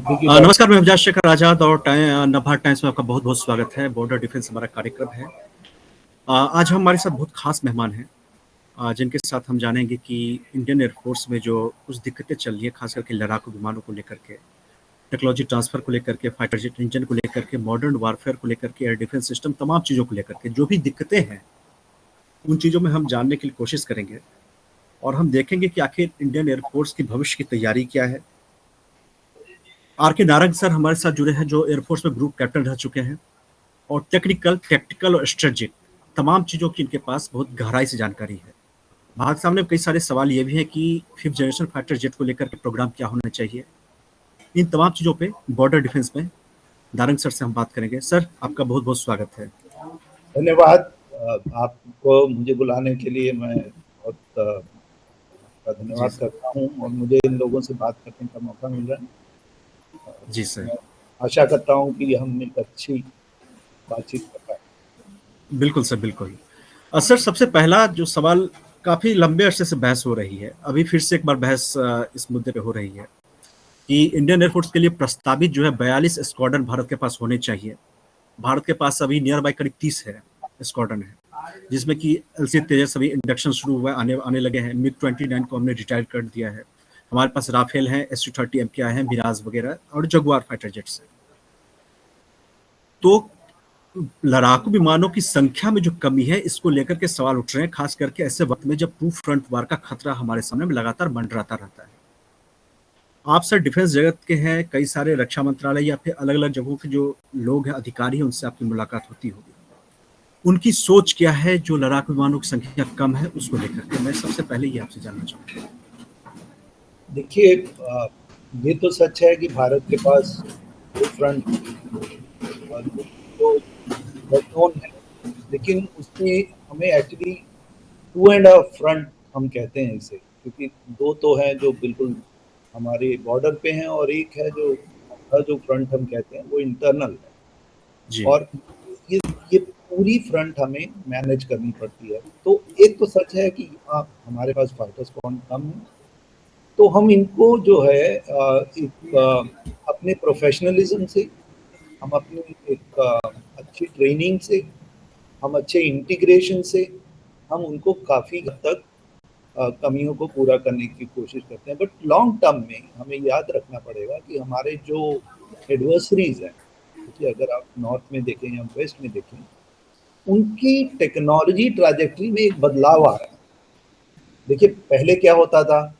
की बात। नमस्कार, मैं अभिजात शेखर आजाद और नवभारत टाइम्स में आपका बहुत बहुत स्वागत है। बॉर्डर डिफेंस हमारा कार्यक्रम है। आज हमारे साथ बहुत खास मेहमान हैं, जिनके साथ हम जानेंगे कि इंडियन एयरफोर्स में जो कुछ दिक्कतें चल रही है, खास करके लड़ाकू विमानों को लेकर के, टेक्नोलॉजी ट्रांसफर को लेकर के, फाइटर जेट इंजन को लेकर के, मॉडर्न वारफेयर को लेकर के, एयर डिफेंस सिस्टम, तमाम चीज़ों को लेकर के जो भी दिक्कतें हैं, उन चीज़ों में हम जानने के लिए कोशिश करेंगे और हम देखेंगे कि आखिर इंडियन एयरफोर्स की भविष्य की तैयारी क्या है। आर के नारंग सर हमारे साथ जुड़े हैं, जो एयरफोर्स में ग्रुप कैप्टन रह चुके हैं और टेक्निकल, टैक्टिकल और स्ट्रेटेजिक तमाम चीज़ों की इनके पास बहुत गहराई से जानकारी है। भारत सामने कई सारे सवाल ये भी हैं कि 5th जनरेशन फाइटर जेट को लेकर के प्रोग्राम क्या होना चाहिए। इन तमाम चीज़ों पे बॉर्डर डिफेंस में नारंग सर से हम बात करेंगे। सर, आपका बहुत बहुत स्वागत है। धन्यवाद। आपको मुझे बुलाने के लिए मैं बहुत धन्यवाद करता हूँ और मुझे इन लोगों से बात करने का मौका मिल रहा है। जी सर। आशा करता हूँ कि हम एक अच्छी बातचीत कर पाए। बिल्कुल सर, बिल्कुल। सर, सबसे पहला जो सवाल, काफ़ी लंबे अरसे से बहस हो रही है, अभी फिर से एक बार बहस इस मुद्दे पे हो रही है कि इंडियन एयरफोर्स के लिए प्रस्तावित जो है 42 स्क्वाड्रन भारत के पास होने चाहिए। भारत के पास अभी नियर बाय करीब 30 है स्क्वाड्रन है, जिसमें कि एलसी तेजस अभी इंडक्शन शुरू हुआ है, आने लगे हैं। मिग 29 को हमने रिटायर कर दिया है। हमारे पास राफेल हैं, SU-30 MKI हैं, मिराज वगैरह और जगुआर फाइटर जेट्स हैं। तो लड़ाकू विमानों की संख्या में जो कमी है, इसको लेकर के सवाल उठ रहे हैं, खास करके ऐसे वक्त में जब टू फ्रंट वार का खतरा हमारे सामने लगातार मंडराता रहता है। आप सर डिफेंस जगत के हैं, कई सारे रक्षा मंत्रालय या फिर अलग अलग जगहों के जो लोग हैं, अधिकारी हैं, उनसे आपकी मुलाकात होती होगी। उनकी सोच क्या है जो लड़ाकू विमानों की संख्या कम है उसको लेकर के? मैं सबसे पहले ये आपसे जानना चाहूँगा। देखिए, ये तो सच है कि भारत के पास दो फ्रंट तो बैकबोन है, लेकिन उसमें हमें एक्चुअली 2.5 फ्रंट हम कहते हैं इसे, क्योंकि दो तो हैं जो बिल्कुल हमारे बॉर्डर पे हैं और एक है जो फ्रंट हम कहते हैं वो इंटरनल है। जी। और ये पूरी फ्रंट हमें मैनेज करनी पड़ती है। तो एक तो सच है कि हमारे पास फाइटर स्क्वाड कम है, तो हम इनको जो है अपने प्रोफेशनलिज्म से, हम अपनी एक अच्छी ट्रेनिंग से, हम अच्छे इंटीग्रेशन से हम उनको काफ़ी हद तक कमियों को पूरा करने की कोशिश करते हैं। बट लॉन्ग टर्म में हमें याद रखना पड़ेगा कि हमारे जो एडवर्सरीज हैं, देखिए अगर आप नॉर्थ में देखें या वेस्ट में देखें, उनकी टेक्नोलॉजी ट्रैजेक्टरी में एक बदलाव आ रहा है। देखिए पहले क्या होता था,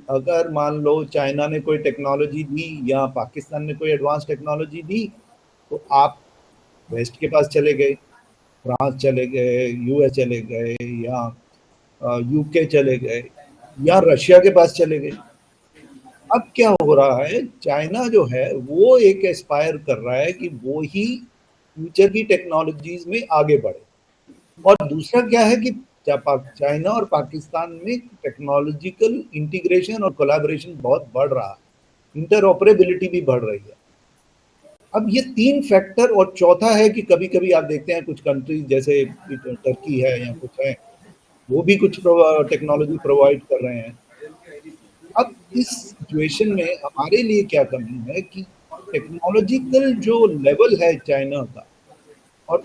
अगर मान लो चाइना ने कोई टेक्नोलॉजी दी या पाकिस्तान ने कोई एडवांस टेक्नोलॉजी दी, तो आप वेस्ट के पास चले गए, फ्रांस चले गए, यूएस चले गए, या यूके चले गए, या रशिया के पास चले गए। अब क्या हो रहा है, चाइना जो है वो एक एस्पायर कर रहा है कि वो ही फ्यूचर की टेक्नोलॉजीज में आगे बढ़े। और दूसरा क्या है कि चाइना और पाकिस्तान में टेक्नोलॉजिकल इंटीग्रेशन और कोलैबोरेशन बहुत बढ़ रहा है, इंटरऑपरेबिलिटी भी बढ़ रही है। अब ये 3 फैक्टर, और चौथा है कि कभी कभी आप देखते हैं कुछ कंट्रीज जैसे टर्की है या कुछ है, वो भी कुछ टेक्नोलॉजी प्रोवाइड कर रहे हैं। अब इस सिचुएशन में हमारे लिए क्या कमी है कि टेक्नोलॉजिकल जो लेवल है चाइना का और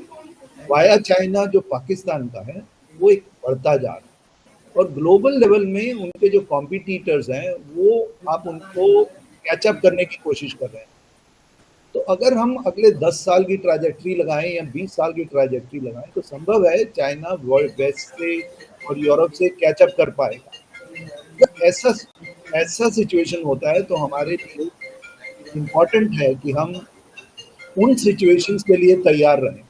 वाया चाइना जो पाकिस्तान का है, वो एक बढ़ता जा रहा है। और ग्लोबल लेवल में उनके जो कॉम्पिटिटर्स हैं, वो आप उनको कैचअप करने की कोशिश कर रहे हैं। तो अगर हम अगले 10 साल की ट्रैजेक्टरी लगाएं या 20 साल की ट्रैजेक्टरी लगाएं, तो संभव है चाइना वर्ल्ड वेस्ट से और यूरोप से कैचअप कर पाएगा। जब ऐसा सिचुएशन होता है, तो हमारे लिए इम्पॉर्टेंट है कि हम उन सिचुएशंस के लिए तैयार रहें,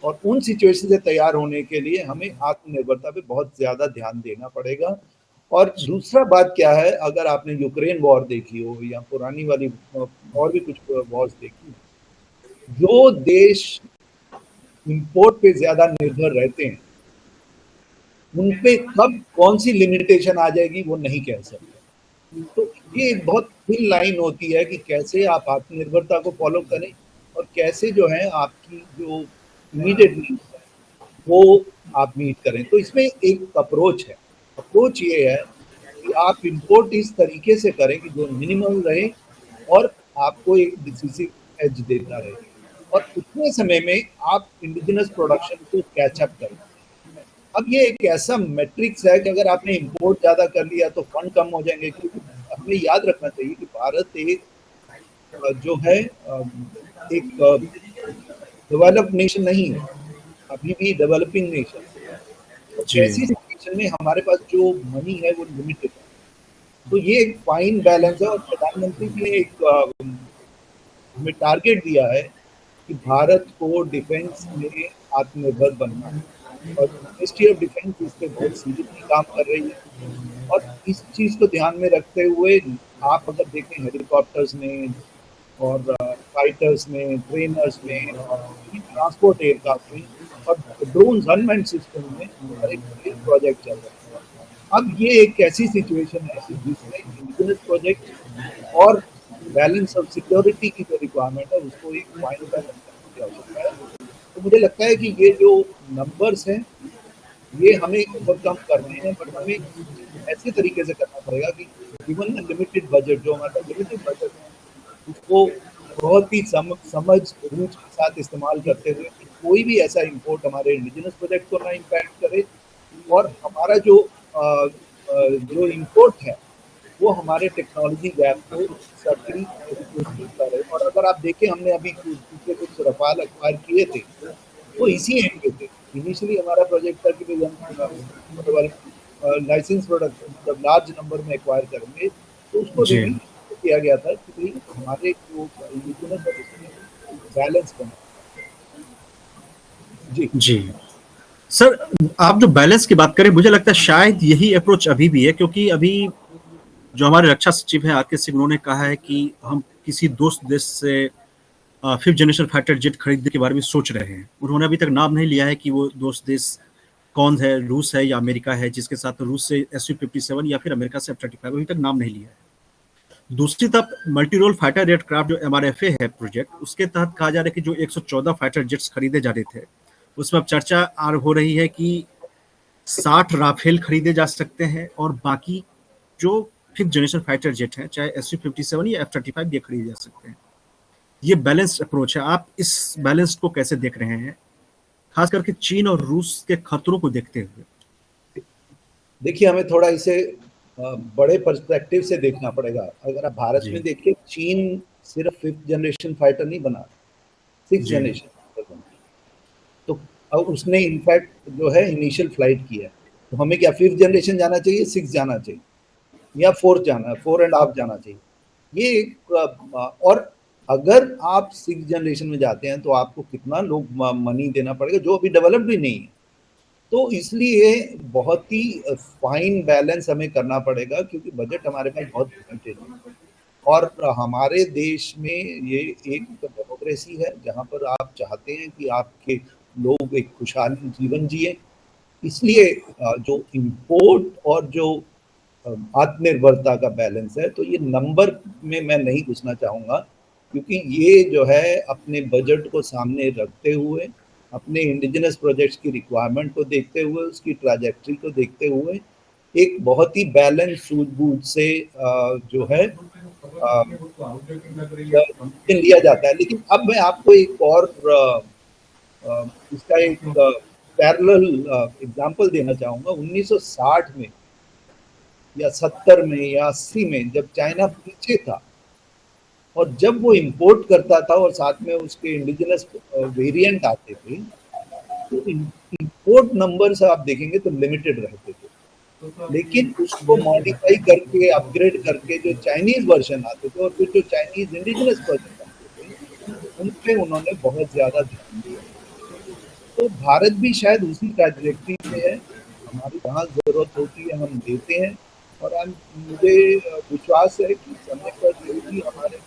और उन सिचुएशन से तैयार होने के लिए हमें आत्मनिर्भरता पे बहुत ज़्यादा ध्यान देना पड़ेगा। और दूसरा बात क्या है, अगर आपने यूक्रेन वॉर देखी हो या पुरानी वाली और भी कुछ वॉर्स देखी हो, जो देश इंपोर्ट पे ज़्यादा निर्भर रहते हैं, उन पे कब कौन सी लिमिटेशन आ जाएगी वो नहीं कह सकते। तो ये एक बहुत थिन लाइन होती है कि कैसे आप आत्मनिर्भरता को फॉलो करें और कैसे जो है आपकी जो इमीडिएट नीड्स है वो आप मीट करें। तो इसमें एक अप्रोच है। अप्रोच ये है कि आप इंपोर्ट इस तरीके से करें कि जो मिनिमल रहे और आपको एक डिसिसिव एज देता है, और उतने समय में आप इंडिजिनस प्रोडक्शन को कैचअप करें। अब ये एक ऐसा मैट्रिक्स है कि अगर आपने इंपोर्ट ज्यादा कर लिया तो फंड कम हो जाएंगे, क्योंकि हमें याद रखना चाहिए कि भारत एक जो है एक डेवलप्ड नेशन नहीं है, अभी भी डेवलपिंग नेशन है। तो जी ऐसी सिचुएशन में हमारे पास जो मनी है वो लिमिटेड है। तो ये एक फाइन बैलेंस है, और प्रधानमंत्री जी ने एक हमें टारगेट दिया है कि भारत को डिफेंस में आत्मनिर्भर बनना है, और मिनिस्ट्री ऑफ डिफेंस इस पे बहुत सीरियसली काम कर रही है। और इस चीज को ध्यान में रखते हुए आप अगर देखें हेलीकॉप्टर्स में और फाइटर्स में, ट्रेनर्स में, ट्रांसपोर्ट एयरक्राफ्ट में, और ड्रोन अनमैन्ड सिस्टम में हमारे कई प्रोजेक्ट चल रहे हैं। अब ये एक ऐसी सिचुएशन है कि जिसमें इंडिजिनस प्रोजेक्ट और बैलेंस ऑफ सिक्योरिटी की जो रिक्वायरमेंट है उसको एक फाइन बैलेंस करने की आवश्यकता है। तो मुझे लगता है कि ये जो नंबर्स हैं ये हमें ओवरकम करने हैं, बट हमें ऐसे तरीके से करना पड़ेगा कि गिवन लिमिटेड बजट, जो हमारा लिमिटेड बजट है, उसको बहुत ही समझ बूझ के साथ इस्तेमाल करते हुए कि कोई भी ऐसा इंपोर्ट हमारे इंडिजिनस प्रोजेक्ट को ना इम्पैक्ट करे, और हमारा जो इंपोर्ट है वो हमारे टेक्नोलॉजी गैप को सर्टली करे। और अगर आप देखें, हमने अभी पिछले कुछ रफाल एक्वायर किए थे वो इसी एंड पे थे। इनिशियली हमारा प्रोजेक्ट था कि भाई हम लाइसेंस प्रोडक्ट मतलब लार्ज नंबर में एक्वायर करेंगे, तो उसको जी रिव्यू किया गया था कि भाई हमारे जो इंडिजिनस है उसमें बैलेंस बना। जी जी सर, आप जो बैलेंस की बात करें, मुझे लगता है शायद यही अप्रोच अभी भी है, क्योंकि अभी जो हमारे रक्षा सचिव हैं आर के सिंह, उन्होंने कहा है कि हम किसी दोस्त देश से फिफ्थ जनरेशन फाइटर जेट खरीदने के बारे में सोच रहे हैं। उन्होंने अभी तक नाम नहीं लिया है कि वो दोस्त देश कौन है, रूस है या अमेरिका है, जिसके साथ रूस से SU-57 या फिर अमेरिका से F-35, अभी तक नाम नहीं लिया है। दूसरी तरफ मल्टी रोल फाइटर एयरक्राफ्ट जो MRFA है प्रोजेक्ट, उसके तहत कहा जा रहा है कि जो 114 फाइटर जेट्स खरीदे जा रहे थे, उसमें अब चर्चा हो रही है कि 60 राफेल खरीदे जा सकते हैं, और बाकी जो फिफ्थ जनरेशन फाइटर जेट हैं, चाहे SU-57 या F-35, ये खरीदे जा सकते हैं। ये बैलेंस्ड अप्रोच है। आप इस बैलेंस को कैसे देख रहे हैं, खास करके चीन और रूस के खतरों को देखते हुए? देखिए, हमें थोड़ा इसे बड़े पर्सपेक्टिव से देखना पड़ेगा। अगर आप भारत जी में देखिए, चीन सिर्फ फिफ्थ जनरेशन फाइटर नहीं बना, सिक्स जी जनरेशन फाइटर बना। तो अब उसने इनफैक्ट जो है इनिशियल फ्लाइट किया है। तो हमें क्या फिफ्थ जनरेशन जाना चाहिए, सिक्स जाना चाहिए, या फोर्थ जाना, 4.5 जाना चाहिए? ये एक और अगर आप सिक्स जनरेशन में जाते हैं तो आपको कितना लोग मनी देना पड़ेगा जो अभी डेवलप भी नहीं है। तो इसलिए बहुत ही फाइन बैलेंस हमें करना पड़ेगा, क्योंकि बजट हमारे पास बहुत लिमिटेड है। और हमारे देश में ये एक डेमोक्रेसी है जहाँ पर आप चाहते हैं कि आपके लोग एक खुशहाल जीवन जिए। इसलिए जो इम्पोर्ट और जो आत्मनिर्भरता का बैलेंस है, तो ये नंबर में मैं नहीं घुसना चाहूँगा, क्योंकि ये जो है अपने बजट को सामने रखते हुए, अपने इंडिजिनस प्रोजेक्ट्स की रिक्वायरमेंट को देखते हुए, उसकी ट्रैजेक्टरी को देखते हुए एक बहुत ही बैलेंस सूझबूझ से जो है डिसीजन लिया जाता है। लेकिन अब मैं आपको एक और इसका एक पैरेलल एग्जांपल देना चाहूँगा। 1960 में या 70 में या 80 में जब चाइना पीछे था, और जब वो इंपोर्ट करता था और साथ में उसके इंडिजिनस वेरिएंट आते थे, तो इंपोर्ट नंबर्स आप देखेंगे तो लिमिटेड रहते थे। लेकिन उसको मॉडिफाई करके, अपग्रेड करके जो चाइनीज वर्जन आते थे, और फिर जो चाइनीज इंडिजिनस वर्जन आते थे, उन पे उन्होंने बहुत ज्यादा ध्यान दिया। तो भारत भी शायद उसी ट्रैजेक्टरी पे है। हमारी जहाँ जरूरत होती है हम देते हैं, और मुझे विश्वास है कि समय पर जो भी हमारे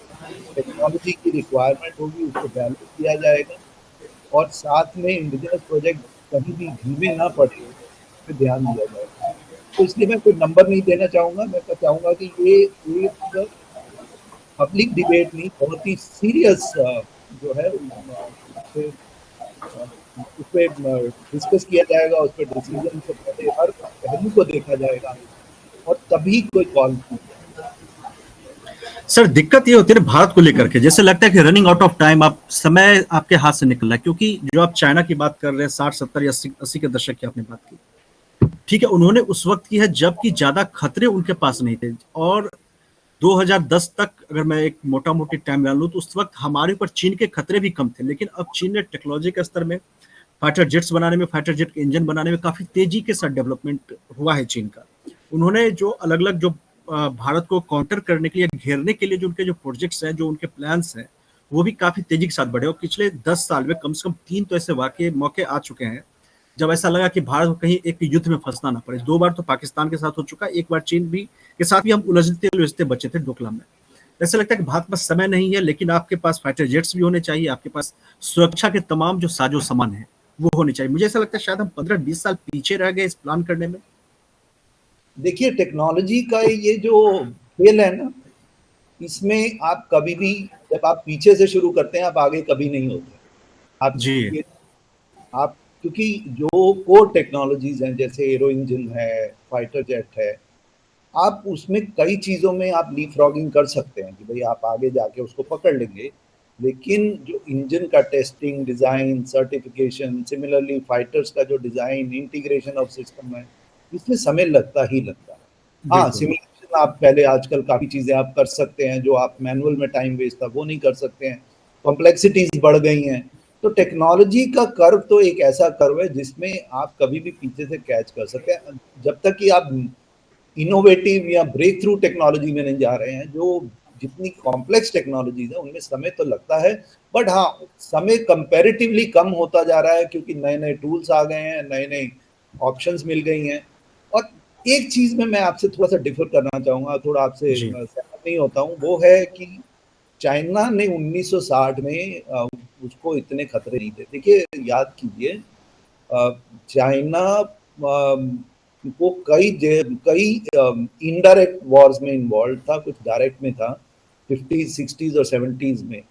टेक्नोलॉजी की रिक्वायरमेंट होगी उसको बैलेंस किया जाएगा, और साथ में इंडिजिनस प्रोजेक्ट कहीं भी धीमे ना पड़े, इस पे ध्यान दिया जाएगा। तो इसलिए मैं कोई नंबर नहीं देना चाहूँगा। मैं तो चाहूँगा कि ये एक पब्लिक डिबेट नहीं, बहुत ही सीरियस जो है उस पे डिस्कस किया जाएगा, उस पर डिसीजन से पहले हर पहलू को देखा जाएगा, और तभी कोई कॉल की जाएगी। सर दिक्कत ये होती है ना भारत को लेकर के, जैसे लगता है कि रनिंग आउट ऑफ टाइम, आप समय आपके हाथ से निकल रहा है, क्योंकि जो आप चाइना की बात कर रहे हैं 60 70 या 80 के दशक की आपने बात की, ठीक है, उन्होंने उस वक्त की है जबकि ज्यादा खतरे उनके पास नहीं थे। और 2010 तक अगर मैं एक मोटा मोटी टाइम लूं तो उस वक्त हमारे ऊपर चीन के खतरे भी कम थे, लेकिन अब चीन ने टेक्नोलॉजी के स्तर में फाइटर जेट्स बनाने में, फाइटर जेट के इंजन बनाने में काफी तेजी के साथ डेवलपमेंट हुआ है चीन का। उन्होंने जो अलग अलग जो भारत को काउंटर करने के लिए, घेरने के लिए जो उनके जो प्रोजेक्ट्स हैं, जो उनके प्लान्स हैं, वो भी काफी तेजी के साथ बढ़े। और पिछले 10 साल में कम से कम 3 तो ऐसे वाकई मौके आ चुके हैं जब ऐसा लगा कि भारत को कहीं एक युद्ध में फंसना ना पड़े। 2 बार तो पाकिस्तान के साथ हो चुका, एक बार चीन भी के साथ भी हम उलझते उलझते बचे थे डोकलाम में। ऐसा लगता है कि भारत में समय नहीं है, लेकिन आपके पास फाइटर जेट्स भी होने चाहिए, आपके पास सुरक्षा के तमाम जो साजो सामान है वो होने चाहिए। मुझे ऐसा लगता है शायद हम 15-20 साल पीछे रह गए इस प्लान करने में। देखिए, टेक्नोलॉजी का ये जो खेल है ना, इसमें आप कभी भी, जब आप पीछे से शुरू करते हैं, आप आगे कभी नहीं होते। आप जी ये आप क्योंकि जो कोर टेक्नोलॉजीज हैं, जैसे एरो इंजन है, फाइटर जेट है, आप उसमें कई चीज़ों में आप लीपफ्रॉगिंग कर सकते हैं कि भाई आप आगे जाके उसको पकड़ लेंगे। लेकिन जो इंजन का testing, design, certification, similarly fighters का जो डिज़ाइन, इंटीग्रेशन ऑफ सिस्टम है, इसमें समय लगता ही लगता है। हाँ, बिल्कुल। सिमुलेशन आप पहले, आजकल काफ़ी चीज़ें आप कर सकते हैं जो आप मैनुअल में टाइम वेस्ट था वो नहीं कर सकते हैं। कॉम्प्लेक्सिटीज बढ़ गई हैं। तो टेक्नोलॉजी का कर्व तो एक ऐसा कर्व है जिसमें आप कभी भी पीछे से कैच कर सकते हैं, जब तक कि आप इनोवेटिव या ब्रेक थ्रू टेक्नोलॉजी में नहीं जा रहे हैं। जो जितनी कॉम्प्लेक्स टेक्नोलॉजीज है उनमें समय तो लगता है, बट हाँ, समय कंपैरेटिवली कम होता जा रहा है क्योंकि नए नए टूल्स आ गए हैं, नए नए ऑप्शंस मिल गई हैं। और एक चीज में मैं आपसे थोड़ा सा डिफर करना चाहूंगा, थोड़ा आपसे जी सहमत नहीं होता हूँ, वो है कि चाइना ने 1960 में उसको इतने खतरे नहीं थे। देखिए, याद कीजिए, चाइना वो कई इनडायरेक्ट वॉर्स में इन्वॉल्व था, कुछ डायरेक्ट में था। 50s 60s और 70s में,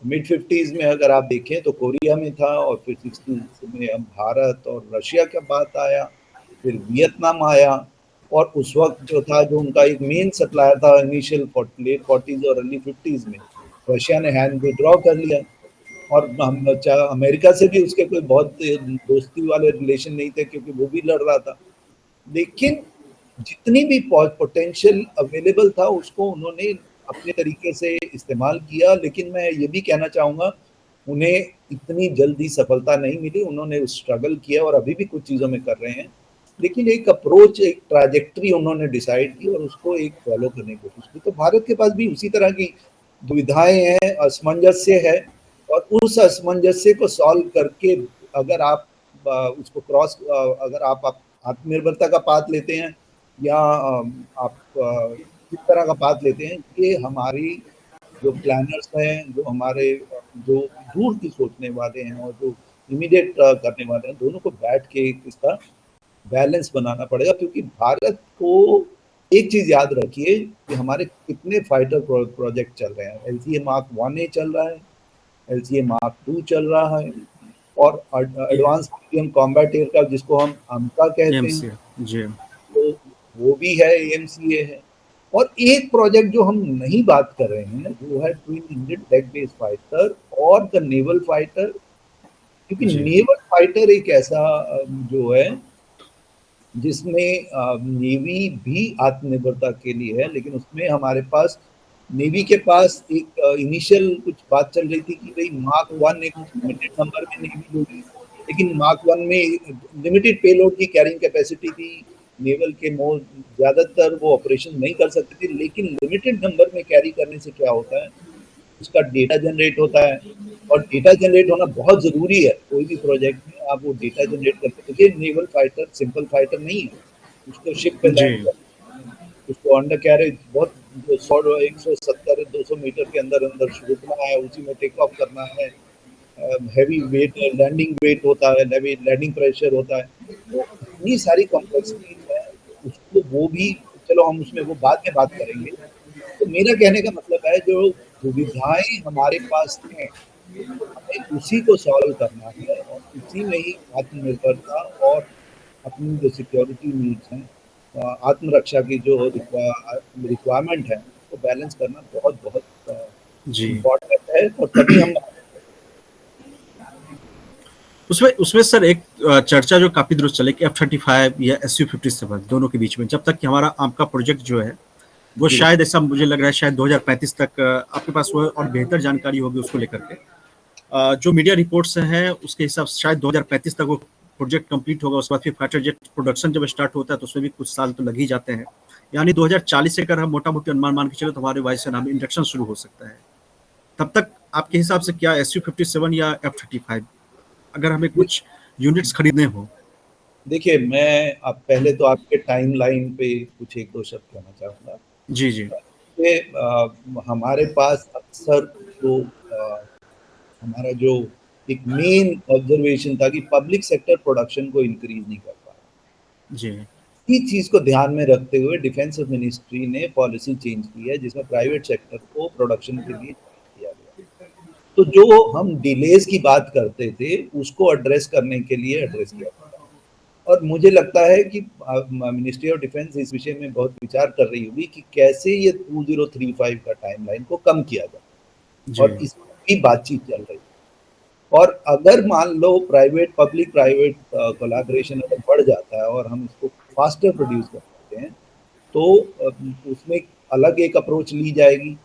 मिड 50s में अगर आप देखें तो कोरिया में था, और फिर 60s में अब भारत और रशिया का बात आया, फिर वियतनाम आया। और उस वक्त जो था, जो उनका एक मेन सप्लायर था इनिशियल लेट 40s और अर्ली 50s में, रशिया ने हैंड विड्रॉ कर लिया। और हम अमेरिका से भी उसके कोई बहुत दोस्ती वाले रिलेशन नहीं थे क्योंकि वो भी लड़ रहा था। लेकिन जितनी भी पोटेंशियल अवेलेबल था उसको उन्होंने अपने तरीके से इस्तेमाल किया। लेकिन मैं ये भी कहना चाहूँगा, उन्हें इतनी जल्दी सफलता नहीं मिली। उन्होंने स्ट्रगल किया और अभी भी कुछ चीज़ों में कर रहे हैं। लेकिन एक अप्रोच, एक ट्रैजेक्टरी उन्होंने डिसाइड की और उसको एक फॉलो करने की कोशिश की। तो भारत के पास भी उसी तरह की दुविधाएं हैं, असमंजस्य है। और उस असमंजस्य को सॉल्व करके अगर आप उसको क्रॉस, अगर आप आत्मनिर्भरता का पाथ लेते हैं या आप किस तरह का पाथ लेते हैं, ये हमारी जो प्लानर्स हैं, जो हमारे जो दूर की सोचने वाले हैं और जो इमीडिएट करने वाले हैं, दोनों को बैठ के इसका बैलेंस बनाना पड़ेगा। क्योंकि भारत को एक चीज याद रखिए कि हमारे कितने फाइटर प्रोजेक्ट चल रहे हैं। LCA Mark 1A चल रहा है, LCA Mark 2 चल रहा है, और एडवांस मीडियम कॉम्बैट एयरक्राफ्ट जिसको हम AMCA कहते हैं, एमसी। जी तो वो भी है, AMCA है। और एक प्रोजेक्ट जो हम नहीं बात कर रहे हैं वो है twin engine deck based fighter और द नेवल फाइटर। क्योंकि जी नेवल फाइटर एक ऐसा जो है जिसमें नेवी भी आत्मनिर्भरता के लिए है। लेकिन उसमें हमारे पास, नेवी के पास एक इनिशियल कुछ बात चल रही थी कि भाई मार्क 1 एक लिमिटेड नंबर में नेवी होगी, लेकिन मार्क 1 में लिमिटेड पेलोड की कैरिंग कैपेसिटी थी। नेवल के मोर ज़्यादातर वो ऑपरेशन नहीं कर सकते थे। लेकिन लिमिटेड नंबर में कैरी करने से क्या होता है, उसका डेटा जनरेट होता है। और डेटा जनरेट होना बहुत ज़रूरी है। कोई भी प्रोजेक्ट में आप वो डेटा जनरेट करके, देखिए नेवल फाइटर सिंपल फाइटर नहीं है। उसको शिप पे जी लैंड कर, उसको अंडर कैरेज बहुत 100 170 200 मीटर के अंदर अंदर रुकना है, उसी में टेक ऑफ करना है। हैवी वेट लैंडिंग वेट होता है, हैवी लैंडिंग प्रेशर होता है। तो इतनी सारी कॉम्प्लेक्सिटीज है, उसको वो भी, चलो हम उसमें वो बाद में बात करेंगे। तो मेरा कहने का मतलब है, जो दुविधाएं हमारे पास हैं, हमें उसी को सॉल्व करना है और उसी में ही आत्मनिर्भरता और अपनी जो सिक्योरिटी नीड्स हैं, आत्मरक्षा की जो रिक्वायरमेंट है, तो बैलेंस करना बहुत बहुत जी। इम्पोर्टेंट है, और तभी हम उसमें उसमें सर एक चर्चा जो काफ़ी दिनों से चले कि F-35 या Su-57 दोनों के बीच में, जब तक कि हमारा आपका प्रोजेक्ट जो है, वो जी शायद ऐसा मुझे लग रहा है शायद 2035 तक आपके पास वो और बेहतर जानकारी होगी उसको लेकर के। जो मीडिया रिपोर्ट्स हैं उसके हिसाब से शायद 2035 तक वो प्रोजेक्ट कंप्लीट होगा, उसके बाद फिर फाइटर जेट प्रोडक्शन जब स्टार्ट होता है तो उसमें भी कुछ साल तो लग ही जाते हैं। यानी 2040 से अगर हम मोटा-मोटी अनुमान मान के चले तो हमारे वायुसेना में इंडक्शन शुरू हो सकता है। तब तक आपके हिसाब से क्या Su-57 या F-35 अगर हमें कुछ यूनिट्स खरीदने हो? देखिए, मैं अब पहले तो आपके टाइमलाइन पे कुछ 1-2 शब्द कहना चाहूँगा। जी, जी। कि हमारे पास अक्सर जो हमारा जो एक मेन ऑब्जर्वेशन था कि पब्लिक सेक्टर प्रोडक्शन को इंक्रीज़ नहीं कर पा रहा। जी। इस चीज़ को ध्यान में रखते हुए डिफेंस मिनिस्ट्री ने पॉलिसी चेंज की है, जिसमें प्राइवेट सेक्टर को प्रोडक्शन के लिए किया गया। तो जो हम डिलेज़ की बात करते थे, उसको एड्रेस करने के लिए एड्रेस किया गया। और मुझे लगता है कि मिनिस्ट्री ऑफ डिफेंस इस विषय में बहुत विचार कर रही होगी कि कैसे ये 2035 का टाइमलाइन को कम किया जाए, जी। और इस की बातचीत चल रही है। और अगर मान लो प्राइवेट पब्लिक प्राइवेट कोलैबोरेशन अगर बढ़ जाता है और हम इसको फास्टर प्रोड्यूस कर सकते हैं, तो उसमें अलग एक अप्रोच ली जाएगी।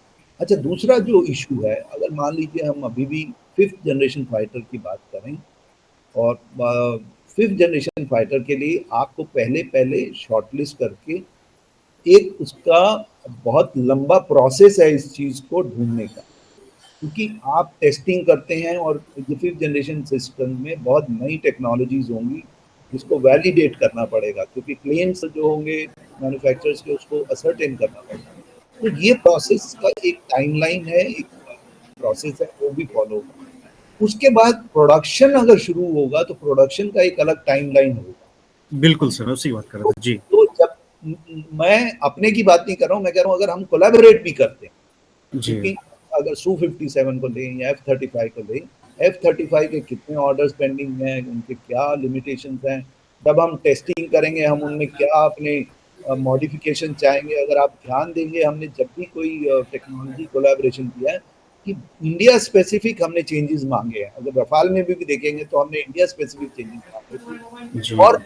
अच्छा, दूसरा जो इश्यू है, अगर मान लीजिए हम अभी भी 5th जनरेशन फाइटर की बात करें, और 5th जनरेशन फाइटर के लिए आपको पहले शॉर्टलिस्ट करके एक उसका बहुत लंबा प्रोसेस है इस चीज़ को ढूँढने का। क्योंकि आप टेस्टिंग करते हैं, और ये 5th जनरेशन सिस्टम में बहुत नई टेक्नोलॉजीज़ होंगी, जिसको वैलिडेट करना पड़ेगा, क्योंकि क्लेम्स जो होंगे मैन्युफैक्चरर्स के, उसको असर्टेन करना पड़ेगा। तो ये प्रोसेस का एक टाइमलाइन है, एक प्रोसेस है, वो भी फॉलो होगा। उसके बाद प्रोडक्शन अगर शुरू होगा, तो प्रोडक्शन का एक अलग टाइमलाइन होगा। बिल्कुल सर, मैं उसी की बात कर रहा तो था। जी। तो जब मैं अपने की बात नहीं कर रहा हूँ, मैं कह रहा हूँ अगर हम कोलैबोरेट भी करते हैं, जी। क्योंकि अगर Su-57 को लें या F-35 को लें, F-35 के कितने ऑर्डर्स पेंडिंग हैं, उनके क्या लिमिटेशंस हैं, जब हम टेस्टिंग करेंगे हम उनमें क्या अपने मॉडिफिकेशन चाहेंगे। अगर आप ध्यान देंगे, हमने जब भी कोई टेक्नोलॉजी कोलैबोरेशन किया है, कि इंडिया स्पेसिफिक हमने चेंजेस मांगे हैं। अगर रफाल में भी देखेंगे तो हमने इंडिया स्पेसिफिक चेंजेस मांगे थे, जी। और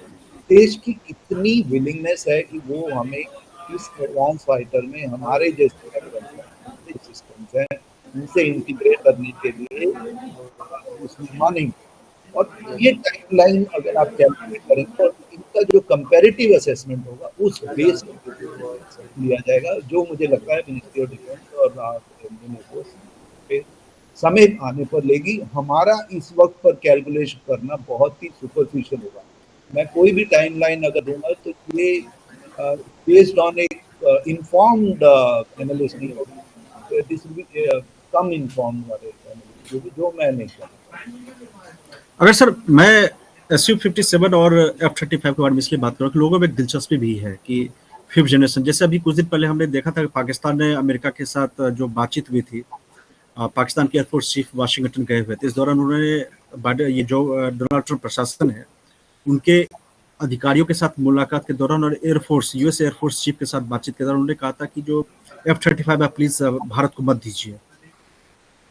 देश की कितनी विलिंगनेस है कि वो हमें इस एडवांस फाइटर में हमारे जैसे वेपन्स हैं, हमारे सिस्टम्स हैं, उनसे इंटीग्रेट करने के लिए उसमें मानेंगे। और ये टाइमलाइन अगर आप कैलकुलेट करेंगे, तो इनका जो कंपैरेटिव असेसमेंट होगा, उस बेस लिया जाएगा, जो मुझे लगता है मिनिस्ट्री ऑफ डिफेंस और इंडियन एयरफोर्स पे समय आने पर लेगी। हमारा इस वक्त पर कैलकुलेशन करना बहुत ही सुपरफिशियल होगा। मैं कोई भी टाइमलाइन अगर दूंगा, तो ये बेस्ड ऑन एक इन्फॉर्म्ड एनालिस्ट नहीं होगा, this will be come informed वाले एनालिस्ट, जो मैं नहीं करता। अगर सर मैं Su-57 और F-35 के बारे में इसलिए बात कर रहा हूँ कि लोगों में एक दिलचस्पी भी है कि 5th जनरेशन, जैसे अभी कुछ दिन पहले हमने देखा था कि पाकिस्तान ने अमेरिका के साथ जो बातचीत हुई थी, पाकिस्तान के एयरफोर्स चीफ वाशिंगटन गए हुए थे। इस दौरान उन्होंने ये जो डोनाल्ड ट्रंप प्रशासन है, उनके अधिकारियों के साथ मुलाकात के दौरान और एयरफोर्स यूएस एयरफोर्स चीफ के साथ बातचीत के दौरान उन्होंने कहा था कि जो F-35 आप प्लीज़ भारत को मत दीजिए।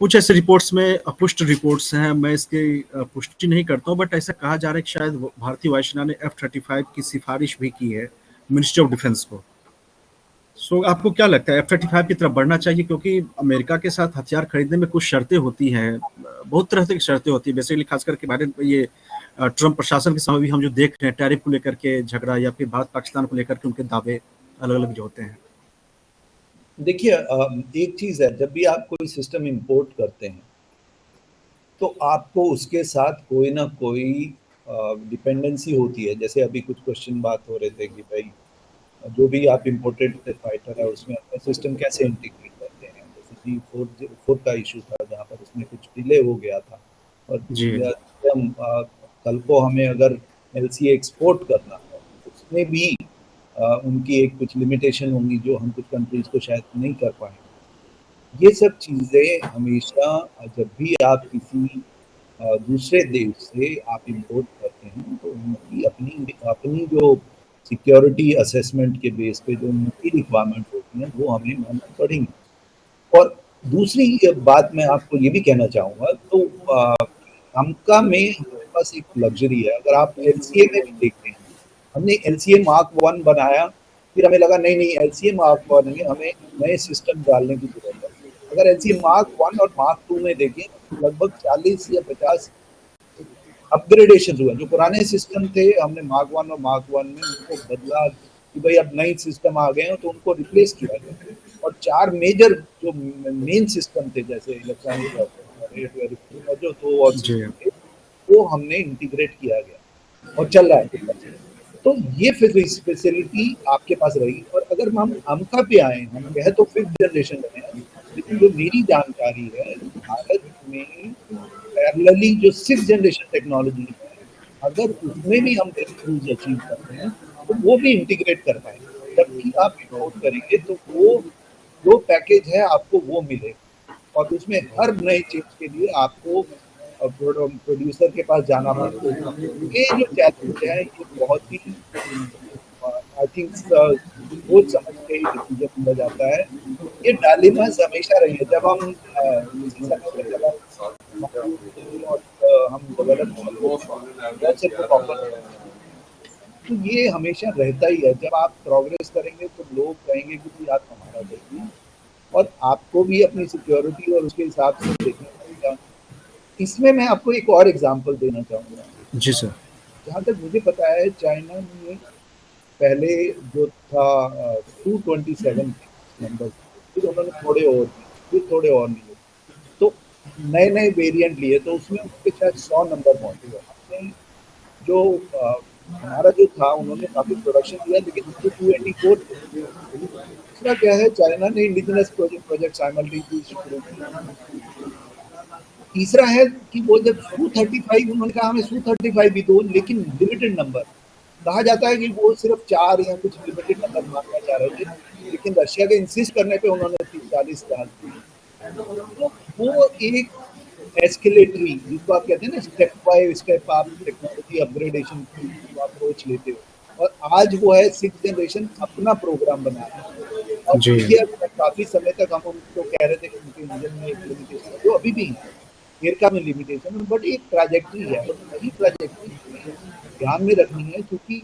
कुछ ऐसे रिपोर्ट्स में अपुष्ट रिपोर्ट्स हैं, मैं इसकी पुष्टि नहीं करता हूँ, बट ऐसा कहा जा रहा है कि शायद भारतीय वायुसेना ने F-35 की सिफारिश भी की है मिनिस्ट्री ऑफ डिफेंस को। सो आपको क्या लगता है F-35 की तरफ बढ़ना चाहिए, क्योंकि अमेरिका के साथ हथियार खरीदने में कुछ शर्तें होती हैं, बहुत तरह की शर्तें होती हैं, बेसिकली खास करके भारत ये ट्रंप प्रशासन के समय भी हम जो देख रहे हैं टैरिफ को लेकर के झगड़ा, या फिर भारत पाकिस्तान को लेकर के उनके दावे अलग अलग जो होते हैं। देखिए, एक चीज़ है, जब भी आप कोई सिस्टम इंपोर्ट करते हैं, तो आपको उसके साथ कोई ना कोई डिपेंडेंसी होती है। जैसे अभी कुछ क्वेश्चन बात हो रहे थे कि भाई, जो भी आप इम्पोर्टेड फाइटर है, उसमें अपना सिस्टम कैसे इंटीग्रेट करते हैं। जैसे G4 का इशू था, जहाँ पर उसमें कुछ डिले हो गया था, और जी। हम कल को हमें अगर LCA एक्सपोर्ट करना है, उसमें भी उनकी एक कुछ लिमिटेशन होंगी, जो हम कुछ कंट्रीज को शायद नहीं कर पाएंगे। ये सब चीज़ें हमेशा, जब भी आप किसी दूसरे देश से आप इंपोर्ट करते हैं, तो उनकी अपनी अपनी जो सिक्योरिटी असेसमेंट के बेस पे जो उनकी रिक्वायरमेंट होती सकती हैं, वो हमें माननी पड़ेंगी। और दूसरी बात मैं आपको ये भी कहना चाहूँगा, तो हमका में हमारे पास एक लग्ज़री है, अगर आप एलसीए में भी देखते हैं, हमने एलसीए मार्क 1 बनाया, फिर हमें लगा नहीं, नहीं एलसीए मार्क 1 में हमें नए सिस्टम डालने की ज़रूरत है। अगर एलसीए मार्क 1 और मार्क 2 में देखें, तो लगभग 40 या 50 अपग्रेडेशन हुए। जो पुराने सिस्टम थे, हमने मार्क 1 और मार्क 1 में उनको बदला कि भाई अब नए सिस्टम आ गए हैं, तो उनको रिप्लेस किया गया। और 4 मेजर जो मेन सिस्टम थे, जैसे इलेक्ट्रॉनिक रेट वेरिफिकेशन और जो 2 और जी। सिस्टम थे, वो हमने इंटीग्रेट किया गया और चल रहा है। तो ये फैसिलिटी आपके पास रहेगी। और अगर हम अमका पे आए, हम कह तो 5th जनरेशन में है, लेकिन जो मेरी जानकारी है, भारत में पैरेलली जो 6th जनरेशन टेक्नोलॉजी है, अगर उसमें भी हम ब्रेकथ्रूज अचीव करते हैं, तो वो भी इंटीग्रेट कर पाएंगे। जब भी आप इंपोर्ट करेंगे, तो वो जो पैकेज है आपको वो मिलेगा, और उसमें हर नए चीज के लिए आपको प्रोड्यूसर के पास जाना पड़ेगा। ये जो चैलेंज है, ये बहुत ही आई थिंक सोच समझ के ही डिसीजन लिया जाता है। ये डायलेमास हमेशा रही है। जब हम किसी समय पे जब हम और हम डेवलप बहुत से लोग ऑफर, तो ये हमेशा रहता ही है। जब आप प्रोग्रेस करेंगे, तो लोग कहेंगे कि जी आप हमारा देखिए, और आपको भी अपनी सिक्योरिटी और उसके हिसाब से देखना पड़ेगा। इसमें मैं आपको एक और एग्जांपल देना चाहूँगा। जी सर। जहाँ तक मुझे पता है, चाइना में पहले जो था 227 नंबर, फिर उन्होंने थोड़े और दिए, फिर थोड़े और लिए, तो नए-नए वेरिएंट लिए, तो उसमें उनके शायद 100 नंबर पहुँचे। हमने जो हमारा जो था, उन्होंने काफ़ी प्रोडक्शन दिया, लेकिन उसके 284 थे। दूसरा क्या है, चाइना ने इंडिजिनस प्रोजेक्ट साइमल्टेनियसली शुरू किए। तीसरा है कि वो जब Su-35, उन्होंने कहा हमें Su-35 भी दो, लेकिन लिमिटेड नंबर। कहा जाता है कि वो सिर्फ 4 या कुछ लिमिटेड नंबर मांगना चाह रहे थे, लेकिन रशिया के इंसिस्ट करने पे उन्होंने 40 डाल दिए। तो वो एक एस्केलेटरी, जिसको आप कहते हैं ना, स्टेप बाय स्टेप आप टेक्नोलॉजी अपग्रेडेशन की अप्रोच लेते हो, और आज वो है 6th जनरेशन अपना प्रोग्राम बना रहा है। और जी। देखिए, अब काफ़ी समय तक हम उनको कह रहे थे कि उनके इंजन में एक लिमिटेशन है, जो अभी भी है, एयरका में लिमिटेशन है, बट एक ट्रैजेक्टरी है, और वही ट्रैजेक्टरी हमें ध्यान में रखनी है, क्योंकि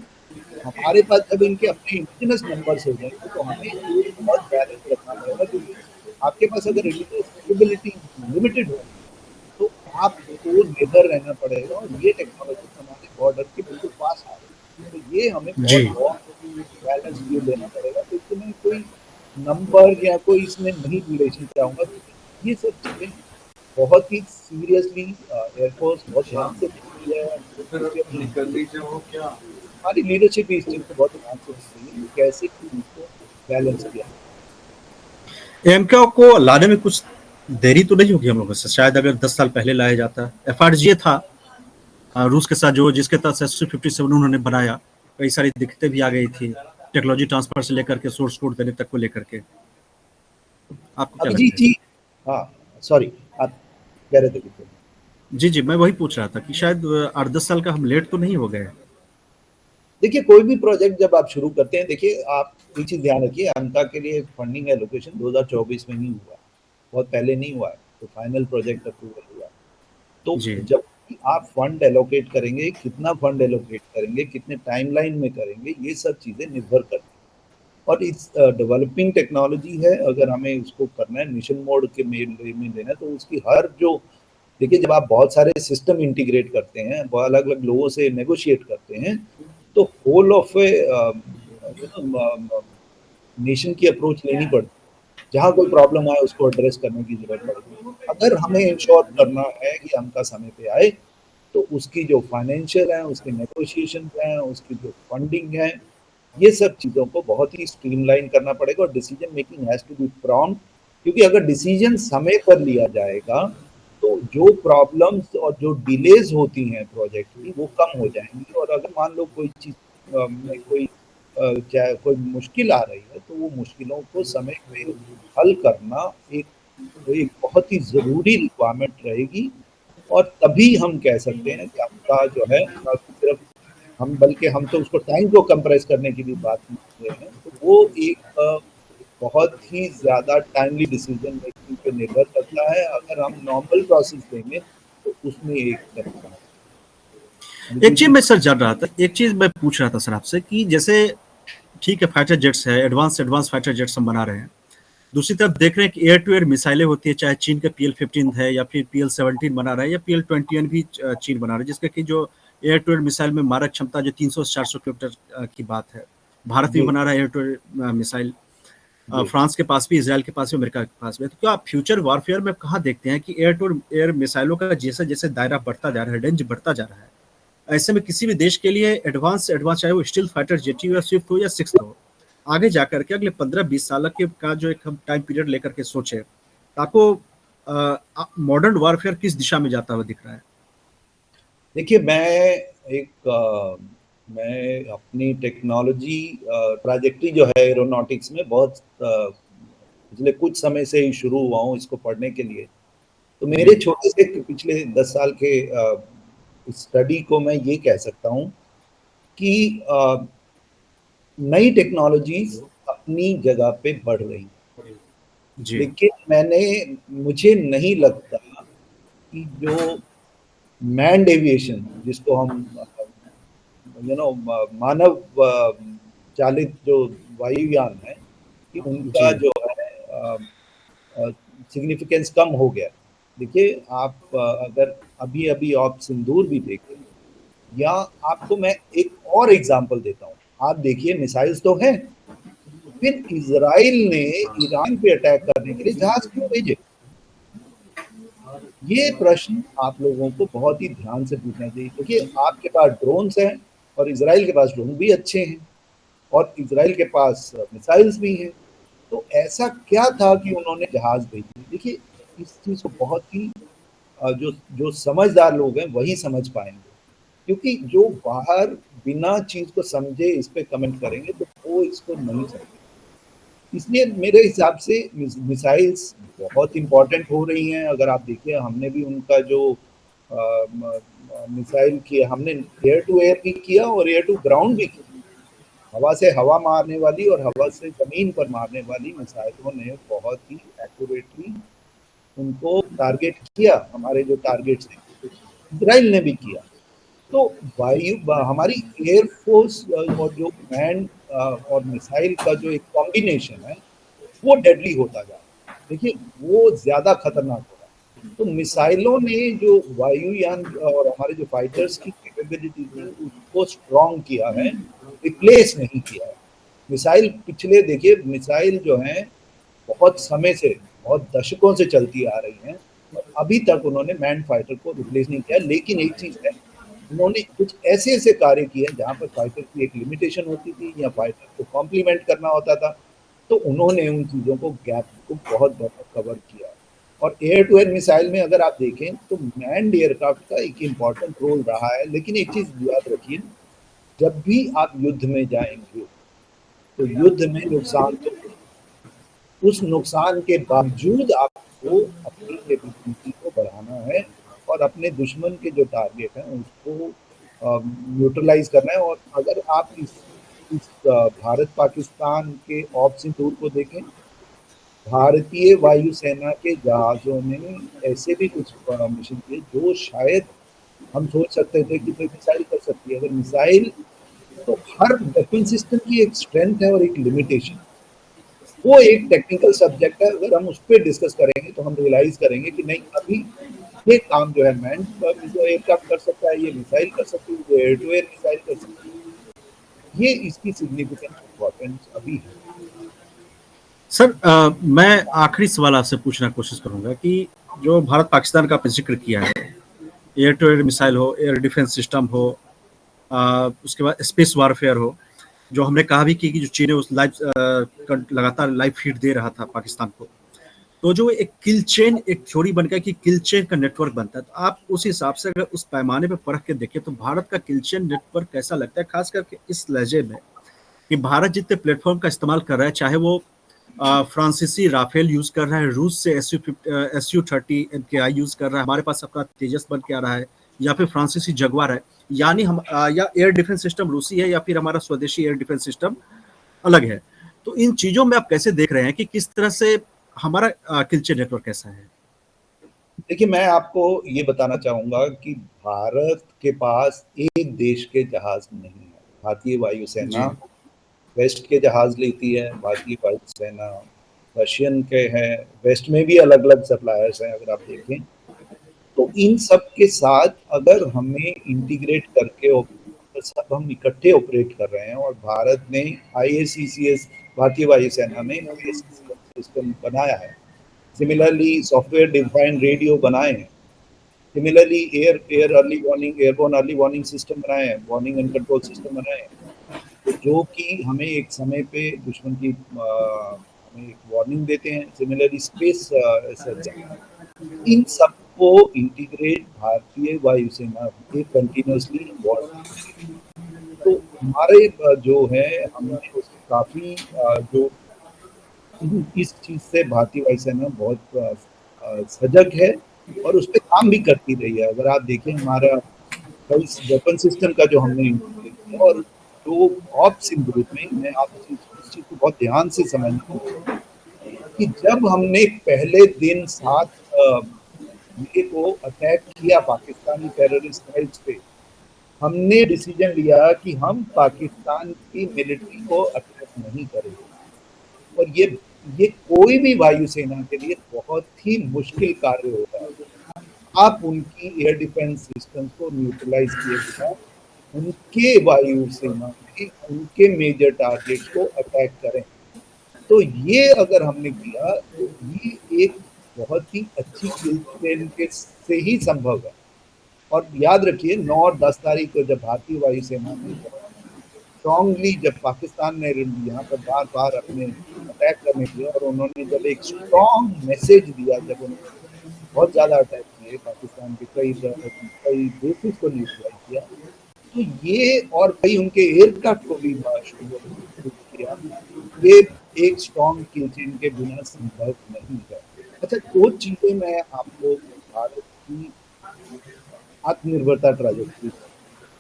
हमारे पास जब इनके अपने इंडिजिनस नंबर्स हो जाएंगे, तो हमें एक बहुत बैलेंस रखना पड़ेगा, क्योंकि आपके पास अगर इंडिजिनस कैपेबिलिटी लिमिटेड हो, तो आपको निर्भर रहना पड़ेगा, और ये टेक्नोलॉजी हमारे बॉर्डर के बिल्कुल पास आ रही है। तो ये हमें जी। बहुत बैलेंस व्यू लेना पड़ेगा। तो इसमें कोई नंबर या कोई इसमें नहीं रिलेशन चाहूँगा, क्योंकि ये सब चीज़ें बहुत ही सीरियसली एयरफोर्स बहुत ध्यान से देखती है। हमारी लीडरशिप इस चीज़ को बहुत ध्यान से देख रही है कि कैसे इसको बैलेंस किया। एमक्यू को लाने में कुछ देरी तो नहीं होगी हम लोगों से? शायद अगर 10 साल पहले लाया जाता। एफआरजीए था रूस के साथ, जो जिसके तहत SU-57 उन्होंने बनाया, कई सारी दिक्कतें भी आ गई थी, टेक्नोलॉजी ट्रांसफर से लेकर के सोर्स कोड देने तक को लेकर के। आपको क्या लगता अभिजीत है जी, सर? हाँ, सॉरी, आप कह रहे थे कुछ? जी, जी, मैं वही पूछ रहा था कि शायद 8-10 साल का हम लेट तो नहीं हो गए? देखिए, कोई भी प्रोजेक्ट जब आप शुरू करते हैं, देखिए आप एक चीज़ ध्यान रखिए, अनका के लिए फंडिंग एलोकेशन 2024 में ही हुआ, बहुत पहले नहीं हुआ है, तो फाइनल प्रोजेक्ट अप्रूवल हुआ। तो जी। जब भी आप फंड एलोकेट करेंगे, कितना फंड एलोकेट करेंगे, कितने टाइमलाइन में करेंगे, ये सब चीज़ें निर्भर करती हैं। और इस डेवलपिंग टेक्नोलॉजी है, अगर हमें उसको करना है, मिशन मोड के में लेना है, तो उसकी हर जो, देखिए जब आप बहुत सारे सिस्टम इंटीग्रेट करते हैं, अलग-अलग लोगों से नेगोशिएट करते हैं, तो होल ऑफ ए नेशन की अप्रोच लेनी पड़ती है। जहाँ कोई प्रॉब्लम आए, उसको एड्रेस करने की ज़रूरत पड़ती है। अगर हमें इंश्योर करना है कि हमका समय पे आए, तो उसकी जो फाइनेंशियल है, उसके नेगोशिएशन हैं, उसकी जो फंडिंग है, ये सब चीज़ों को बहुत ही स्ट्रीमलाइन करना पड़ेगा, और decision making has to be prompt, क्योंकि अगर डिसीजन समय पर लिया जाएगा, तो जो प्रॉब्लम्स और जो डिलेज होती हैं प्रोजेक्ट की, वो कम हो जाएंगी। और अगर मान लो कोई चीज़ में कोई क्या कोई मुश्किल आ रही है, तो वो मुश्किलों को समय पे हल करना एक एक बहुत ही ज़रूरी रिक्वायरमेंट रहेगी। और तभी हम कह सकते हैं कि आपका जो है, सिर्फ हम, बल्कि हम तो उसको टाइम को कंप्रेस करने की भी बात कर रहे हैं, तो वो एक बहुत ही ज़्यादा टाइमली डिसीजन मेकिंग पे निर्भर करता है। अगर हम नॉर्मल प्रोसेस देंगे तो उसमें एक तरीका है। एक चीज़ क्योंकि मैं सर जान रहा था, एक चीज़ मैं पूछ रहा था सर आपसे कि जैसे ठीक है फाइटर जेट्स है, एडवांस फाइटर जेट्स हम बना रहे हैं। दूसरी तरफ देख रहे हैं कि एयर टू एयर मिसाइलें होती है, चाहे चीन का PL-15 है या फिर PL-17 बना रहा है या PL-21 भी चीन बना रहा है, जिसका कि जो एयर टू एयर मिसाइल में मारक क्षमता जो 300 से 400 किलोमीटर की बात है। भारत भी जी, बना रहा है एयर टू एयर मिसाइल। जी। फ्रांस के पास भी, इसराइल के पास भी, अमेरिका के पास भी है। तो क्या आप फ्यूचर वॉरफेयर में कहाँ देखते हैं कि एयर टू एयर मिसाइलों का जैसे जैसे दायरा बढ़ता जा रहा है, रेंज बढ़ता जा रहा है, ऐसे में किसी भी देश के लिए एडवांस से एडवांस, चाहे वो स्टील फाइटर जेट हो या स्विफ्ट हो या सिक्स हो, आगे जाकर के अगले 15-20 साल के का जो एक हम टाइम पीरियड लेकर के सोचे, तो आपको मॉडर्न वॉरफेयर किस दिशा में जाता हुआ दिख रहा है? देखिए मैं अपनी टेक्नोलॉजी ट्रैजेक्टरी जो है एरोनॉटिक्स में बहुत पिछले कुछ समय से ही शुरू हुआ हूँ इसको पढ़ने के लिए। तो जी। मेरे छोटे से पिछले 10 साल के स्टडी को मैं ये कह सकता हूँ कि नई टेक्नोलॉजीज अपनी जगह पे बढ़ रही हैं। जी। लेकिन मुझे नहीं लगता कि जो मैन्ड एविएशन जिसको हम मानव चालित जो वायुयान है कि उनका जी। जो है सिग्निफिकेंस कम हो गया। देखिए आप अगर अभी अभी आप सिंदूर भी देखें या आपको मैं एक और एग्जांपल देता हूँ। आप देखिए मिसाइल्स तो हैं, फिर इजराइल ने ईरान पे अटैक करने के लिए जहाज क्यों भेजे? ये प्रश्न आप लोगों को बहुत ही ध्यान से पूछना चाहिए। देखिए आपके पास ड्रोन्स हैं और इजराइल के पास ड्रोन भी अच्छे हैं और इजराइल के पास मिसाइल्स भी हैं। तो ऐसा क्या था कि उन्होंने जहाज भेजे? देखिए इस चीज को बहुत ही जो जो समझदार लोग हैं वही समझ पाएंगे, क्योंकि जो बाहर बिना चीज को समझे इस पे कमेंट करेंगे तो वो इसको नहीं समझे। इसलिए मेरे हिसाब से मिसाइल्स बहुत इंपॉर्टेंट हो रही हैं। अगर आप देखिए हमने भी उनका जो मिसाइल किया, हमने एयर टू एयर भी किया और एयर टू ग्राउंड भी किया। हवा से हवा मारने वाली और हवा से जमीन पर मारने वाली मिसाइलों ने बहुत ही एक्यूरेटली उनको टारगेट किया। हमारे जो टारगेट्स थे इसराइल ने भी किया। तो हमारी एयरफोर्स और जो मैन और मिसाइल का जो एक कॉम्बिनेशन है वो डेडली होता जा रहा है। देखिए वो ज्यादा खतरनाक हो रहा है। तो मिसाइलों ने जो वायुयान और हमारे जो फाइटर्स की कैपेबिलिटी थी उसको स्ट्रॉन्ग किया है, रिप्लेस नहीं किया है। मिसाइल पिछले देखिए मिसाइल जो है बहुत समय से, बहुत दशकों से चलती आ रही हैं और अभी तक उन्होंने मैन फाइटर को रिप्लेस नहीं किया। लेकिन एक चीज है, उन्होंने कुछ ऐसे ऐसे कार्य किए जहां पर फाइटर की एक लिमिटेशन होती थी या फाइटर को कॉम्प्लीमेंट करना होता था, तो उन्होंने उन चीज़ों को गैप को बहुत ज़्यादा कवर किया। और एयर टू एयर मिसाइल में अगर आप देखें तो मैन्ड एयरक्राफ्ट का एक इम्पॉर्टेंट रोल रहा है। लेकिन एक चीज़ याद रखिए, जब भी आप युद्ध में जाएंगे तो युद्ध में नुकसान तो, उस नुकसान के बावजूद आपको अपनी कैपेबिलिटी को बढ़ाना है और अपने दुश्मन के जो टारगेट हैं उसको न्यूट्रलाइज करना है। और अगर आप इस भारत पाकिस्तान के ऑप्शन टूर को देखें, भारतीय वायुसेना के जहाज़ों ने ऐसे भी कुछ मिशन किए जो शायद हम सोच सकते थे कि कोई मिसाइल कर सकती है। अगर मिसाइल, तो हर वेपन सिस्टम की एक स्ट्रेंथ है और एक लिमिटेशन। वो एक टेक्निकल सब्जेक्ट है। अगर हम उस पर डिस्कस करेंगे तो हम रियलाइज करेंगे कि नहीं, अभी ये काम जो है मैन एयरक्राफ्ट कर सकता है, ये मिसाइल कर सकती है, ये एयर टू एयर मिसाइल कर सकती है। ये इसकी सिग्निफिकेंस इंपॉर्टेंस अभी है। सर मैं आखिरी सवाल आपसे पूछना कोशिश करूंगा कि जो भारत पाकिस्तान का आपने जिक्र किया है, एयर टू एयर मिसाइल हो, एयर डिफेंस सिस्टम हो, उसके बाद स्पेस वारफेयर हो, जो हमने कहा भी कि जो चीन है उस लगातार लाइव फीड दे रहा था पाकिस्तान को, तो जो एक किल चेन एक थ्योरी बन गया कि किल चेन का नेटवर्क बनता है, तो आप उस हिसाब से अगर उस पैमाने पर परख के देखें तो भारत का किल चेन नेटवर्क कैसा लगता है, खास करके इस लहजे में कि भारत जितने प्लेटफॉर्म का इस्तेमाल कर रहा है, चाहे वो फ्रांसीसी राफेल यूज कर रहा है, रूस से SU-30 MKI यूज कर रहा है, हमारे पास अपना तेजस बन के आ रहा है, या फिर फ्रांसीसी जगुआर है, यानी हम या एयर डिफेंस सिस्टम रूसी है या फिर हमारा स्वदेशी एयर डिफेंस सिस्टम अलग है। तो इन चीज़ों में आप कैसे देख रहे हैं कि किस तरह से हमारा खिलचे नेटवर्क कैसा है? देखिए, मैं आपको ये बताना चाहूँगा कि भारत के पास एक देश के जहाज़ नहीं है। भारतीय वायुसेना जी। वेस्ट के जहाज़ लेती है, भारतीय वायुसेना रशियन के हैं, वेस्ट में भी अलग-अलग सप्लायर्स हैं अगर आप देखें। तो इन सब के साथ अगर हमें इंटीग्रेट करके सब हम इकट्ठे ऑपरेट कर रहे हैं और भारत ने आईएसीसीएस भारतीय वायुसेना ने आईएसीसीएस सिस्टम बनाया है। सिमिलरली सॉफ्टवेयर डिफाइंड रेडियो बनाए हैं। Similarly air early warning airborne early warning system बनाए हैं, वार्निंग एंड कंट्रोल सिस्टम बनाए हैं। तो जो कि हमें एक समय पे दुश्मन की हमें एक वार्निंग देते हैं। सिमिलरली स्पेस सेंसर, इन सबको इंटीग्रेट भारतीय वायुसेना के कंटिन्यूअसली वॉर। तो हमारे जो है हमने उससे काफ़ी जो इस चीज़ से भारतीय वायुसेना बहुत सजग है और उस पे काम भी करती रही है। अगर आप देखें हमारा कई वेपन सिस्टम का जो हमने इंटीग्रेट किया और जो ऑप्स ग्रुप में मैं आप इस चीज़ को बहुत ध्यान से समझना कि जब हमने पहले दिन 7 मई को अटैक किया पाकिस्तानी टेररिस्ट साइट्स पे, हमने डिसीजन लिया कि हम पाकिस्तान की मिलिट्री को अटैक नहीं करेंगे। और ये कोई भी वायुसेना के लिए बहुत ही मुश्किल कार्य होता है। आप उनकी एयर डिफेंस सिस्टम्स को न्यूट्रलाइज किए बिना उनके वायुसेना के उनके मेजर टारगेट्स को अटैक करें। तो ये अगर हमने किया तो ये एक बहुत ही अच्छी किल ट्रेन के से ही संभव है। और याद रखिए 9 और 10 तारीख को जब भारतीय वायुसेना ने स्ट्रांगली जब पाकिस्तान ने यहाँ पर बार-बार अपने अटैक करने दिया और उन्होंने जब एक स्ट्रांग मैसेज दिया, जब उन्होंने बहुत ज़्यादा अटैक किए पाकिस्तान के कई बेसिस को न्यूट्रलाइज किया, तो ये और कई उनके एयरक्राफ्ट को भी शुरू किया। ये एक स्ट्रांग किल चेन के बिना संभव नहीं है। अच्छा, 2 चीज़ें मैं आपको भारत की आत्मनिर्भरता ट्रैजेक्टरी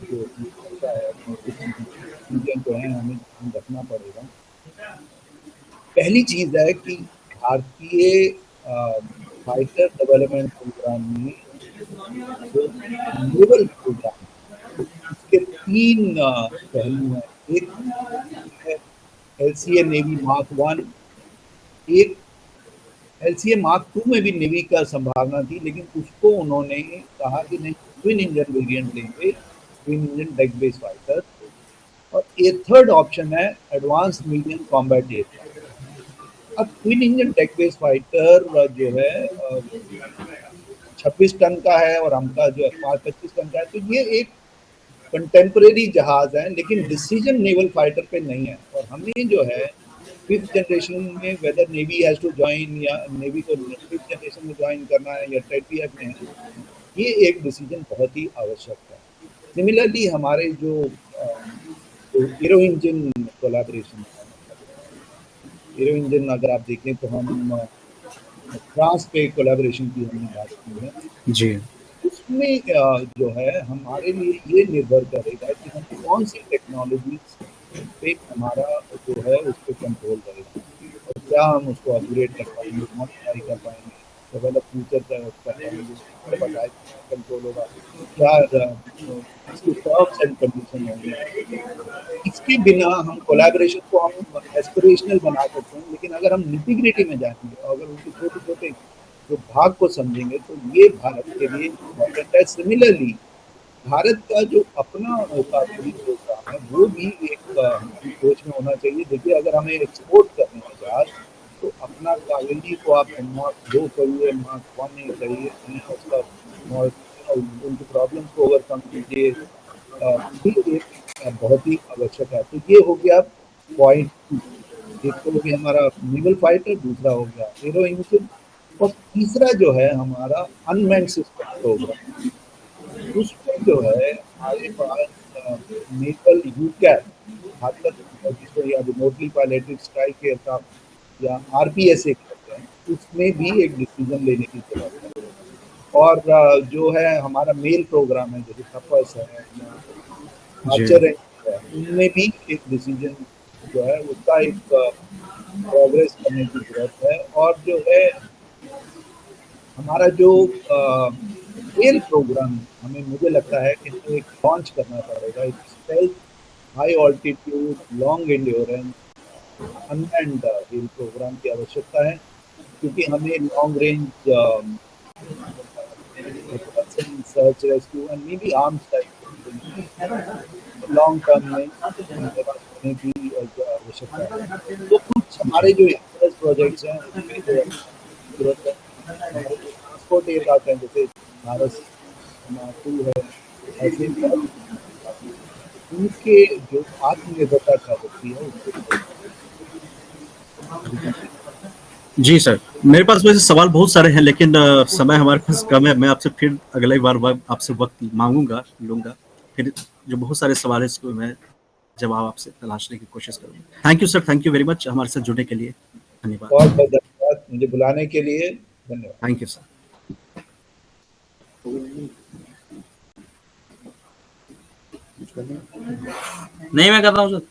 जो लगता है कुछ चीज़ें जो हैं हमें ध्यान रखना पड़ेगा। पहली चीज़ है कि भारतीय फाइटर डेवलपमेंट प्रोग्राम में जो नेवल प्रोग्राम इसके 3 पहलू हैं। एक है एलसीए नेवी मार्क 1, एक एलसीए मार्क 2 में भी नेवी का संभावना थी, लेकिन उसको उन्होंने कहा कि नहीं, ट्विन इंजन वेरिएंट लेंगे, twin engine deck based fighter. और ये थर्ड ऑप्शन है एडवांस मीडियम कॉम्बैट एयरक्राफ्ट। अब twin engine deck based fighter जो है 26 टन का है और हमका जो है 25 टन का है, तो ये एक कंटेम्परेरी जहाज है, लेकिन डिसीजन नेवल फाइटर पे नहीं है। और हमें जो है 5th जनरेशन में whether navy has to join या नेवी को 5th जनरेशन में ज्वाइन करना है या टेटीएफ में है, ये एक डिसीजन बहुत ही आवश्यक है। सिमिलरली हमारे जो arrow engine collaboration, arrow engine अगर आप देखें तो हम फ्रांस पे कोलैबोरेशन की हमने बात की है। जी। उसमें जो है हमारे लिए ये निर्भर करेगा कि हम कौन सी टेक्नोलॉजीज पे हमारा जो है उस पर कंट्रोल करेगा और क्या हम उसको अपग्रेड कर पाएंगे, मॉडिफाई कर पाएंगे, डेवलप फ्यूचर कर पाएंगे, कंट्रोल होगा, क्या इसके टर्म्स एंड कंडीशन होंगे। इसके बिना हम कोलैबोरेशन को हम एस्पिरेशनल बना सकते हैं, लेकिन अगर हम निटी-ग्रिटी में जाएंगे और अगर उनके छोटे-छोटे जो भाग को समझेंगे तो ये भारत के लिए इम्पोर्टेंट है। सिमिलरली भारत का जो अपना कार्बनिक प्रोग्राम है वो भी एक हमारी सोच में होना चाहिए। देखिए, अगर हमें एक्सपोर्ट करना है जहाज, तो अपना कावेरी को आप मार्क 2 करिए, मार्क 1 नहीं करिए, उसका उनकी प्रॉब्लम्स को ओवरकम कीजिए। ये एक बहुत ही आवश्यक है। तो ये हो गया पॉइंट 2। एक तो हो गया हमारा नेवल फाइटर, दूसरा हो गया एरो इंजन और तीसरा जो है हमारा अनमैन्ड सिस्टम प्रोग्राम। उसमें जो है हमारे पास नेवल यूकैप घातक जिसको या रिमोटली पायलटेड स्ट्राइक एयरक्राफ्ट या आरपीएसए कहते हैं, उसमें भी एक डिसीजन लेने की जरूरत है। और जो है हमारा मेल प्रोग्राम है जैसे तपस है या जी। आर्चर है, उनमें भी एक डिसीजन जो है उसका एक प्रोग्रेस करने की ज़रूरत है। और जो है हमारा जो खेल प्रोग्राम हमें मुझे लगता है कि इनको एक लॉन्च करना पड़ेगा। एक stealth high altitude long endurance unmanned खेल प्रोग्राम की आवश्यकता है, क्योंकि हमें long range operation, search rescue and may be arms type long term में हमारे पास होने की जो आवश्यकता है। तो कुछ हमारे जो इंटरेस्ट प्रोजेक्ट्स हैं उनमें जो जरूरत है, हमारे जो ट्रांसपोर्ट एयरक्राफ्ट हैं जैसे भारत 2 है, ऐसे ही बहुत उनके जो आत्मनिर्भरता क्या होती है उसको। जी सर, मेरे पास वैसे सवाल बहुत सारे हैं, लेकिन समय हमारे पास कम है। मैं आपसे फिर अगली बार आपसे वक्त मांगूंगा, लूंगा। फिर जो बहुत सारे सवाल है इसको मैं जवाब आपसे तलाशने की कोशिश करूंगा। Thank you sir, thank you very much हमारे साथ जुड़ने के लिए। बहुत धन्यवाद। बहुत धन्यवाद मुझे बुलाने के लिए। धन्यवाद। Thank you sir. नहीं, मैं कर रहा हूँ सर।